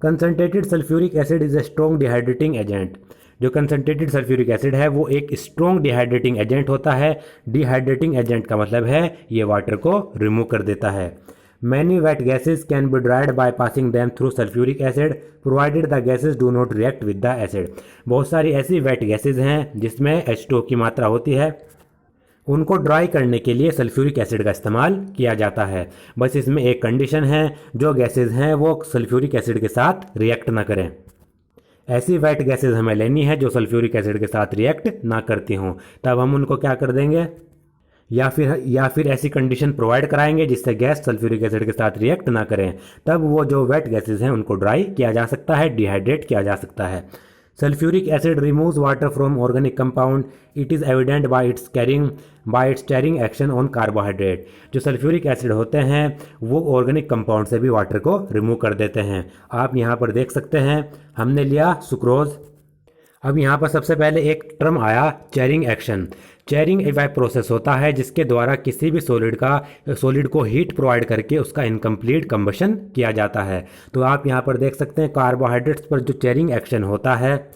concentrated sulphuric acid is a strong dehydrating agent. जो कंसनट्रेटेड सल्फ्यूरिक एसिड है वो एक स्ट्रॉन्ग डिहाइड्रेटिंग एजेंट होता है। डिहाइड्रेटिंग एजेंट का मतलब है ये वाटर को रिमूव कर देता है। Many wet gases can be dried by passing them through sulfuric acid provided the gases do not react with the acid। बहुत सारी ऐसी वेट गैसेज हैं जिसमें H2O की मात्रा होती है, उनको ड्राई करने के लिए सल्फ्यूरिक एसिड का इस्तेमाल किया जाता है। बस इसमें एक कंडीशन है, जो गैसेज हैं वो सल्फ्यूरिक एसिड के साथ रिएक्ट ना करें। ऐसी वेट गैसेज हमें लेनी है जो सल्फ्यूरिक एसिड के साथ रिएक्ट ना करती हों, तब हम उनको क्या कर देंगे, या फिर ऐसी कंडीशन प्रोवाइड कराएंगे जिससे गैस सल्फ्यूरिक एसिड के साथ रिएक्ट ना करें, तब वो जो वेट गैसेज हैं उनको ड्राई किया जा सकता है, डिहाइड्रेट किया जा सकता है। Sulphuric acid removes water from organic compound, it is evident bye it's carrying action on carbohydrate. जो सल्फ्यूरिक एसिड होते हैं वो ऑर्गेनिक कंपाउंड से भी वाटर को रिमूव कर देते हैं। आप यहाँ पर देख सकते हैं हमने लिया सुक्रोज। अब यहाँ पर सबसे पहले एक टर्म आया चेरिंग एक्शन। चेरिंग एक प्रोसेस होता है जिसके द्वारा किसी भी सॉलिड को हीट प्रोवाइड करके उसका इनकम्प्लीट कंबशन किया जाता है। तो आप यहाँ पर देख सकते हैं कार्बोहाइड्रेट्स पर जो चेरिंग एक्शन होता है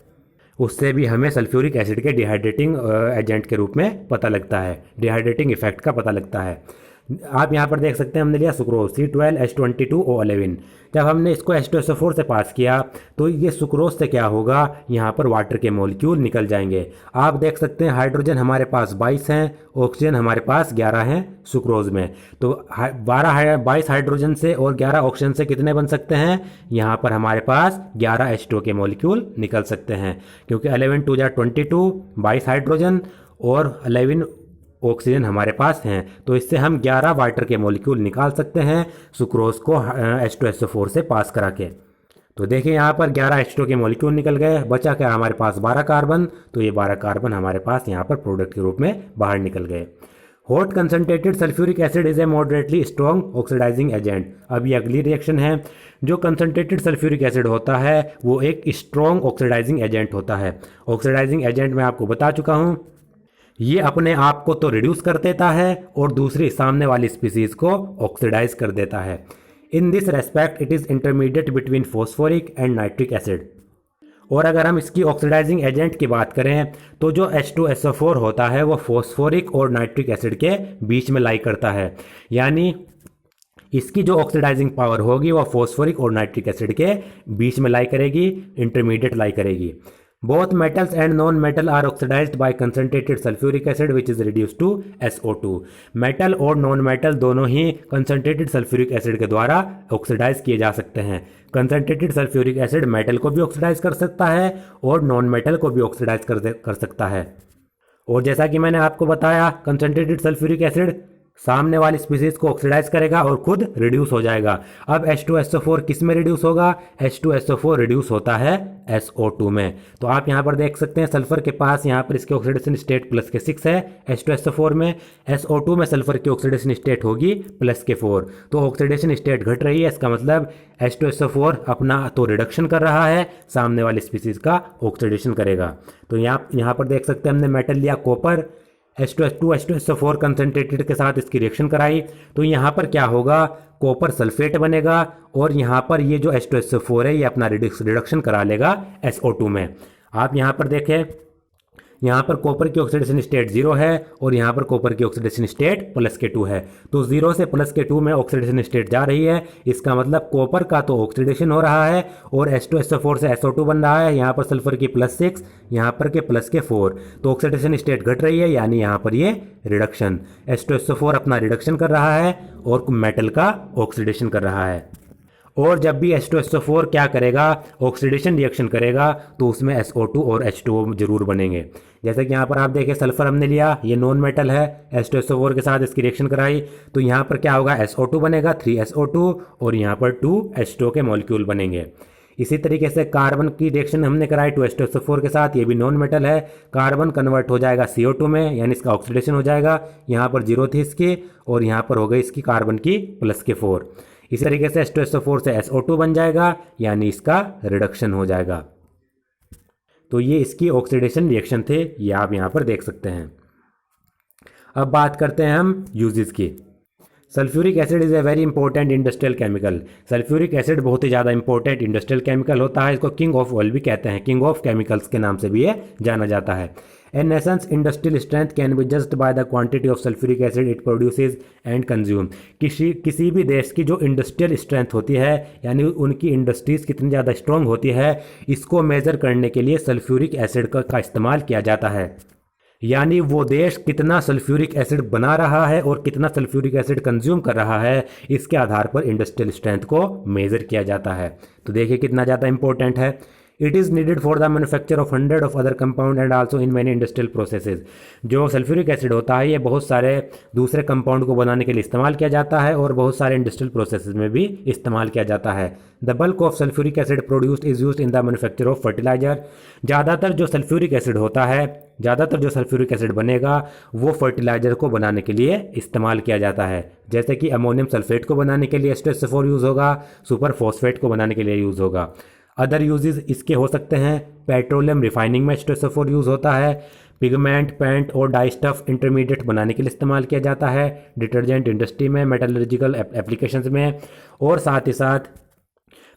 उससे भी हमें सल्फ्यूरिक एसिड के डिहाइड्रेटिंग एजेंट के रूप में पता लगता है, डिहाइड्रेटिंग इफेक्ट का पता लगता है। आप यहाँ पर देख सकते हैं हमने लिया सुक्रोज C12H22O11। जब हमने इसको H2SO4 से पास किया तो ये सुक्रोज से क्या होगा, यहाँ पर वाटर के मॉलिक्यूल निकल जाएंगे। आप देख सकते हैं हाइड्रोजन हमारे पास 22 हैं, ऑक्सीजन हमारे पास 11 हैं सुक्रोज में। तो 22 हाइड्रोजन से और 11 ऑक्सीजन से कितने बन सकते हैं, यहाँ पर हमारे पास 11 H2O के मॉलिक्यूल निकल सकते हैं, क्योंकि 11 2 जा 22, 22 हाइड्रोजन और 11 ऑक्सीजन हमारे पास हैं। तो इससे हम 11 वाटर के मॉलिक्यूल निकाल सकते हैं सुक्रोज को H2SO4 से पास करा के। तो देखिए यहाँ पर 11 H2O के मॉलिक्यूल निकल गए, बचा क्या हमारे पास 12 कार्बन। तो ये 12 कार्बन हमारे पास यहाँ पर प्रोडक्ट के रूप में बाहर निकल गए। Hot concentrated sulphuric acid is a moderately strong oxidising agent. अब ये अगली रिएक्शन है। जो कंसनट्रेटेड सल्फ्यूरिक एसिड होता है वो एक स्ट्रॉन्ग ऑक्सीडाइजिंग एजेंट होता है। ऑक्सीडाइजिंग एजेंट मैं आपको बता चुका हूँ, ये अपने आप को तो रिड्यूस कर देता है और दूसरी सामने वाली स्पीसीज को ऑक्सीडाइज कर देता है। In this respect it is intermediate between phosphoric and nitric acid. और अगर हम इसकी ऑक्सीडाइजिंग एजेंट की बात करें तो जो H2SO4 होता है वो फॉस्फोरिक और नाइट्रिक एसिड के बीच में लाई करता है, यानी इसकी जो ऑक्सीडाइजिंग पावर होगी वो फॉस्फोरिक और नाइट्रिक एसिड के बीच में लाई करेगी, इंटरमीडिएट लाई करेगी। Both metals and non-metal are oxidized by concentrated sulfuric acid which is reduced to SO2। Metal और नॉन मेटल दोनों ही कंसनट्रेटेड सल्फ्यूरिक एसिड के द्वारा ऑक्सीडाइज किए जा सकते हैं। कंसनट्रेटेड सल्फ्यूरिक एसिड मेटल को भी ऑक्सीडाइज कर सकता है और नॉन मेटल को भी ऑक्सीडाइज कर सकता है। और जैसा कि मैंने आपको बताया, कंसनट्रेटेड सल्फ्यूरिक एसिड सामने वाली स्पीसीज को ऑक्सीडाइज करेगा और खुद रिड्यूस हो जाएगा। अब H2SO4 किस में रिड्यूस होगा, H2SO4 रिड्यूस होता है SO2 में। तो आप यहाँ पर देख सकते हैं सल्फर के पास यहाँ पर इसके ऑक्सीडेशन स्टेट प्लस के 6 है H2SO4 में, SO2 में सल्फर की ऑक्सीडेशन स्टेट होगी प्लस के 4। तो ऑक्सीडेशन स्टेट घट रही है, इसका मतलब H2SO4 अपना तो रिडक्शन कर रहा है, सामने वाली स्पीसीज का ऑक्सीडेशन करेगा। तो यहाँ पर देख सकते हैं हमने मेटल लिया कॉपर, H2SO4 कंसनट्रेटेड के साथ इसकी रिएक्शन कराई। तो यहाँ पर क्या होगा, कॉपर सल्फेट बनेगा और यहाँ पर ये जो H2SO4 है ये अपना रिडक्शन करा लेगा SO2 में। आप यहाँ पर देखें, यहाँ पर कॉपर की ऑक्सीडेशन स्टेट 0 है और यहाँ पर कॉपर की ऑक्सीडेशन स्टेट प्लस के 2 है। तो 0 से प्लस के 2 में ऑक्सीडेशन स्टेट जा रही है, इसका मतलब कॉपर का तो ऑक्सीडेशन हो रहा है और H2SO4 से SO2 बन रहा है। यहाँ पर सल्फर की +6, यहाँ पर के प्लस के 4, तो ऑक्सीडेशन स्टेट घट रही है, यानी यहाँ पर ये रिडक्शन, H2SO4 अपना रिडक्शन कर रहा है और मेटल का ऑक्सीडेशन कर रहा है। और जब भी H2SO4 क्या करेगा, ऑक्सीडेशन रिएक्शन करेगा, तो उसमें SO2 और H2O जरूर बनेंगे। जैसे कि यहाँ पर आप देखें सल्फर हमने लिया, ये नॉन मेटल है, H2SO4 के साथ इसकी रिएक्शन कराई, तो यहाँ पर क्या होगा, SO2 बनेगा 3SO2 और यहाँ पर 2H2O के मॉलिक्यूल बनेंगे। इसी तरीके से कार्बन की रिएक्शन हमने कराई 2H2SO4 के साथ, ये भी नॉन मेटल है, कार्बन कन्वर्ट हो जाएगा CO2 में, यानी इसका ऑक्सीडेशन हो जाएगा। यहाँ पर 0 थी इसकी और यहाँ पर हो गई इसकी कार्बन की प्लस के 4। इसी तरीके से H2SO4 से SO2 बन जाएगा, यानी इसका रिडक्शन हो जाएगा। तो ये इसकी ऑक्सीडेशन रिएक्शन थे, ये आप यहाँ पर देख सकते हैं। अब बात करते हैं हम यूजेस की। Sulphuric acid is a very important industrial chemical. Sulphuric acid बहुत ही ज़्यादा इंपॉर्टेंट इंडस्ट्रियल केमिकल होता है, इसको किंग ऑफ ऑयल भी कहते हैं, किंग ऑफ केमिकल्स के नाम से भी ये जाना जाता है। An essence industrial strength can be just by the quantity of sulphuric acid it produces and consume. किसी भी देश की जो इंडस्ट्रियल स्ट्रेंथ होती है, यानी उनकी इंडस्ट्रीज कितनी ज़्यादा स्ट्रॉन्ग होती है, इसको मेज़र करने के लिए सल्फ्यूरिक एसिड का इस्तेमाल किया जाता है। यानी वो देश कितना सल्फ्यूरिक एसिड बना रहा है और कितना सल्फ्यूरिक एसिड कंज्यूम कर रहा है, इसके आधार पर इंडस्ट्रियल स्ट्रेंथ को मेज़र किया जाता है। तो देखिए कितना ज़्यादा इंपॉर्टेंट है। It is needed for the manufacture of 100 of other compound and also in many industrial processes. जो सल्फ्यूरिक एसिड होता है ये बहुत सारे दूसरे कंपाउंड को बनाने के लिए इस्तेमाल किया जाता है और बहुत सारे इंडस्ट्रियल प्रोसेसेस में भी इस्तेमाल किया जाता है। The bulk of sulphuric acid produced is used in the manufacture of fertilizer. ज़्यादातर जो सल्फ्यूरिक एसिड बनेगा वो फर्टिलाइजर को बनाने के लिए इस्तेमाल किया जाता है। जैसे कि अमोनियम सल्फेट को बनाने के लिए H2SO4 यूज़ होगा, सुपर फॉस्फेट को बनाने के लिए यूज़ होगा। अदर यूजेस इसके हो सकते हैं, पेट्रोलियम रिफाइनिंग में H2SO4 यूज़ होता है, पिगमेंट, पेंट और डाई स्टफ इंटरमीडिएट बनाने के लिए इस्तेमाल किया जाता है, डिटर्जेंट इंडस्ट्री में, मेटलर्जिकल एप्लीकेशंस में, और साथ ही साथ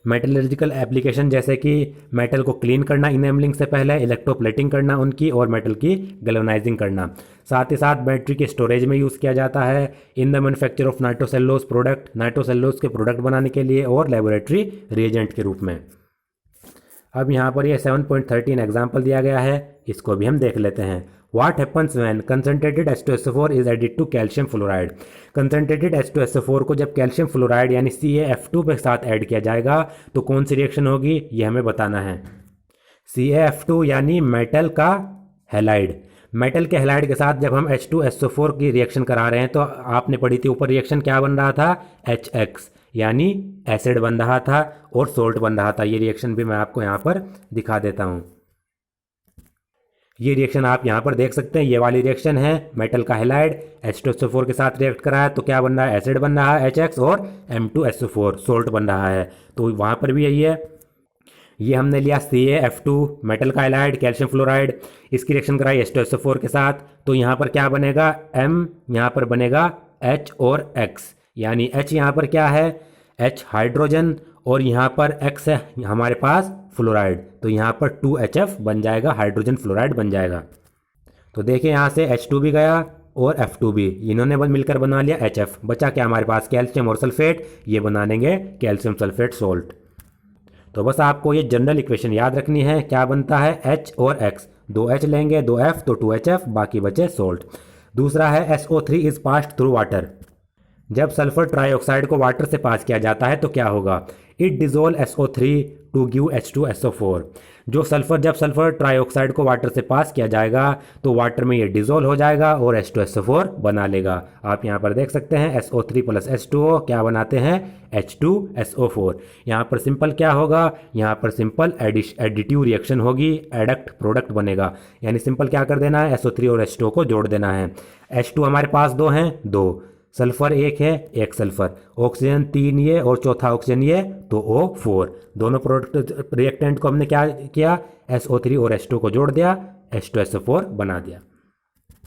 मेटलर्जिकल एप्लीकेशन जैसे कि मेटल को क्लीन करना इनेबलिंग से पहले, इलेक्ट्रोप्लेटिंग करना उनकी, और मेटल की गैल्वेनाइजिंग करना। साथ ही साथ बैटरी के स्टोरेज में यूज़ किया जाता है, इन the manufacture of nitrocellulose product, nitrocellulose के प्रोडक्ट बनाने के लिए, और लेबोरेटरी रिएजेंट के रूप में। अब यहाँ पर ये 7.13 एग्जाम्पल दिया गया है, इसको भी हम देख लेते हैं। What happens when concentrated H2SO4 is added to calcium fluoride? Concentrated H2SO4 को जब कैल्शियम फ्लोराइड यानी CaF2 के साथ ऐड किया जाएगा तो कौन सी रिएक्शन होगी, ये हमें बताना है। CaF2 यानी मेटल का हैलाइड। मेटल के हैलाइड के साथ जब हम H2SO4 की रिएक्शन करा रहे हैं तो आपने पढ़ी थी ऊपर रिएक्शन क्या बन रहा था, HX यानी एसिड बन रहा था और सोल्ट बन रहा था। ये रिएक्शन भी मैं आपको यहाँ पर दिखा देता हूँ। ये रिएक्शन आप यहाँ पर देख सकते हैं, ये वाली रिएक्शन है, मेटल का हैलाइड H2SO4 के साथ रिएक्ट करा है तो क्या बन रहा है, एसिड बन रहा है HX, और M2SO4 सोल्ट बन रहा है। तो वहाँ पर भी यही है। ये हमने लिया CaF2 मेटल का हैलाइड कैल्शियम फ्लोराइड, इसकी रिएक्शन कराई H2SO4 के साथ, तो यहाँ पर क्या बनेगा, M यहाँ पर बनेगा H और X, यानी H यहाँ पर क्या है, H हाइड्रोजन, और यहाँ पर X है हमारे पास फ्लोराइड, तो यहाँ पर 2HF बन जाएगा, हाइड्रोजन फ्लोराइड बन जाएगा। तो देखिए यहाँ से H2 भी गया और F2 भी, इन्होंने बस मिलकर बना लिया HF, बचा क्या हमारे पास कैल्शियम और सल्फेट, ये बना देंगे कैल्शियम सल्फेट सोल्ट। तो बस आपको ये जनरल इक्वेशन याद रखनी है, क्या बनता है H और X, 2H लेंगे 2F तो 2HF, बाकी बचे सोल्ट। दूसरा है SO3 is passed through water. जब सल्फर ट्राइऑक्साइड को वाटर से पास किया जाता है तो क्या होगा, it dissolve SO3 to give H2SO4। जब सल्फर ट्राइऑक्साइड को वाटर से पास किया जाएगा तो वाटर में ये डिजोल्व हो जाएगा और H2SO4 बना लेगा। आप यहाँ पर देख सकते हैं SO3 प्लस H2O क्या बनाते हैं, H2SO4। यहाँ पर सिंपल क्या होगा, यहाँ पर सिंपल एडिटिव रिएक्शन होगी, एडक्ट प्रोडक्ट बनेगा, यानी सिंपल क्या कर देना है, SO3 और H2O को जोड़ देना है। H2 हमारे पास 2 हैं, 2 सल्फर 1 है, 1 सल्फर, ऑक्सीजन 3 ये और चौथा ऑक्सीजन ये, तो O4। दोनों प्रोडक्ट रिएक्टेंट को हमने क्या किया, SO3 और H2 को जोड़ दिया, H2SO4 बना दिया।